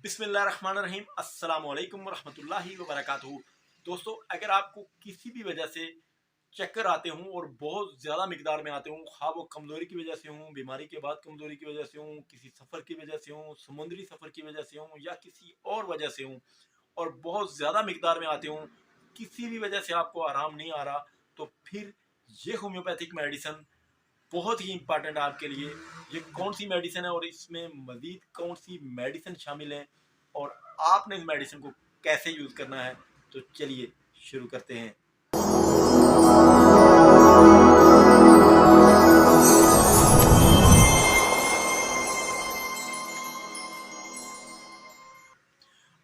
बिस्मिल्लाहिर्रहमानिर्रहीम अस्सलाम वालेकुम रहमतुल्लाहि व बरकातुहू। दोस्तों, अगर आपको किसी भी वजह से चक्कर आते हों और बहुत ज़्यादा मिकदार में आते हों, हाँ वो कमज़ोरी की वजह से हों, बीमारी के बाद कमज़ोरी की वजह से हों, किसी सफ़र की वजह से हों, समुद्री सफ़र की वजह से हों या किसी और वजह से हों और बहुत ज़्यादा मिकदार में आते हों, किसी भी वजह से आपको आराम नहीं आ रहा, तो फिर ये होम्योपैथिक मेडिसिन बहुत ही इम्पॉर्टेंट है आपके लिए। ये कौन सी मेडिसिन है और इसमें मज़ीद कौन सी मेडिसिन शामिल है और आपने इस मेडिसिन को कैसे यूज़ करना है, तो चलिए शुरू करते हैं।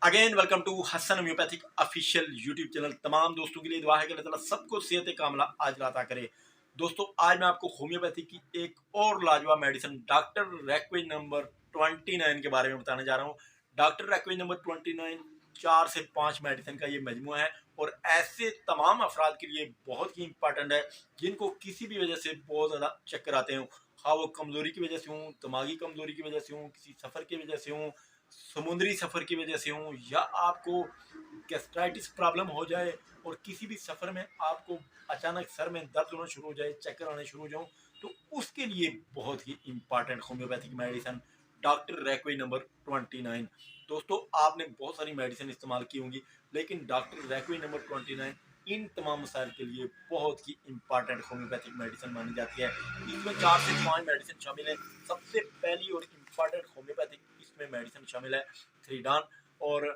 Again welcome to Hasan homeopathic official YouTube channel. तमाम दोस्तों के लिए दुआ है कि अल्लाह ताला सबको सेहत कामला आज अता करे। दोस्तों, आज मैं आपको होम्योपैथी की एक और लाजवाब मेडिसिन डॉक्टर रैक्विज नंबर 29 के बारे में बताने जा रहा हूँ। डॉक्टर रैक्विज नंबर 29 4 से 5 मेडिसिन का ये मजमू है और ऐसे तमाम अफराद के लिए बहुत ही इंपॉर्टेंट है जिनको किसी भी वजह से बहुत ज़्यादा चक्कर आते हों, हाँ वो कमज़ोरी की वजह से हों, दिमागी कमज़ोरी की वजह से हों, किसी सफ़र की वजह से हों, समुद्री सफ़र की वजह से हों या आपको गैस्ट्राइटिस प्रॉब्लम हो जाए और किसी भी सफ़र में आपको अचानक सर में दर्द होना शुरू हो जाए, चक्कर आने शुरू हो जाऊँ, तो उसके लिए बहुत ही इम्पॉर्टेंट होम्योपैथिक मेडिसिन डॉक्टर रैक्विज नंबर 29। दोस्तों, आपने बहुत सारी मेडिसिन इस्तेमाल की होंगी, लेकिन डॉक्टर रैक्विज नंबर 29 इन तमाम मसाइल के लिए बहुत ही इम्पॉर्टेंट होम्योपैथिक मेडिसिन मानी जाती है। इसमें 4 से 5 मेडिसिन शामिल है। सबसे पहली और इम्पॉर्टेंट होम्योपैथिक इसमें मेडिसिन शामिल है थ्रीडान। और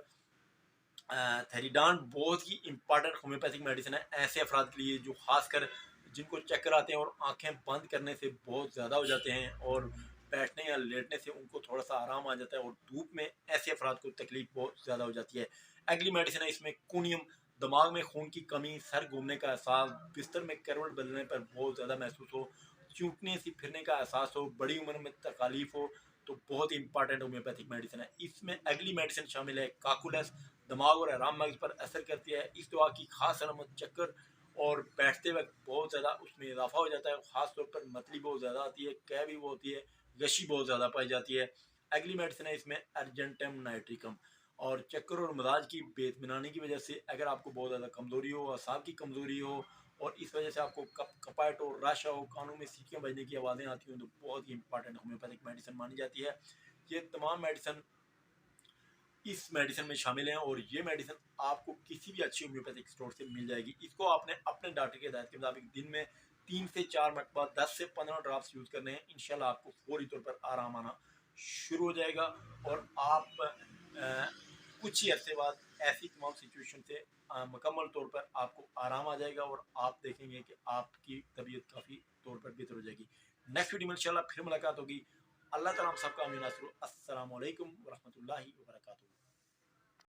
थेरिडान बहुत ही इंपॉर्टेंट होम्योपैथिक मेडिसिन है ऐसे अफराद के लिए जो खासकर जिनको चक्कर आते हैं और आंखें बंद करने से बहुत ज़्यादा हो जाते हैं और बैठने या लेटने से उनको थोड़ा सा आराम आ जाता है और धूप में ऐसे अफराद को तकलीफ बहुत ज़्यादा हो जाती है। अगली मेडिसिन है इसमें कूनियम। दिमाग में खून की कमी, सर घूमने का एहसास, बिस्तर में करवट बदलने पर बहुत ज़्यादा महसूस हो, चूकने से फिरने का एहसास हो, बड़ी उम्र में तकालीफ हो, तो बहुत ही इंपॉर्टेंट होम्योपैथिक मेडिसिन है। इसमें अगली मेडिसिन शामिल है काकुलस। दिमाग और आराम मगज पर असर करती है। इस दवा की खास अलामत चक्कर और बैठते वक्त बहुत ज़्यादा उसमें इजाफा हो जाता है। ख़ास तौर पर मतली बहुत ज़्यादा आती है, कै भी वो होती है, गशी बहुत ज़्यादा पाई जाती है। अगली मेडिसिन है इसमें अर्जेंटम नाइट्रिकम। और चक्कर और मजाज की बेतमिनानी की वजह से अगर आपको बहुत ज़्यादा कमज़ोरी हो, असाब की कमज़ोरी हो और इस वजह से आपको कपाट हो, राशा हो, कानों में सीटियाँ बजने की आवाज़ें आती हों, तो बहुत ही इंपॉर्टेंट होम्योपैथिक मेडिसिन मानी जाती है। ये तमाम मेडिसिन इस मेडिसिन में शामिल हैं और ये मेडिसिन आपको किसी भी अच्छी होम्योपैथिक स्टोर से मिल जाएगी। इसको आपने अपने डॉक्टर की हिदायत के मुताबिक दिन में 3 से 4 मरतबा 10 से 15 ड्रॉप्स यूज़ करने हैं। इंशाल्लाह आपको फौरी तौर पर आराम आना शुरू हो जाएगा और आप कुछ ही अरसे बाद ऐसी तमाम सिचुएशन से मुकम्मल तौर पर आपको आराम आ जाएगा और आप देखेंगे कि आपकी तबीयत काफ़ी तौर पर बेहतर हो जाएगी। नेक्स्ट वीडियो में इंशाल्लाह फिर मुलाकात होगी। अल्लाह ताला हम सबका आमीन। अस्सलामु अलैकुम व रहमतुल्लाहि व बरकातुहू।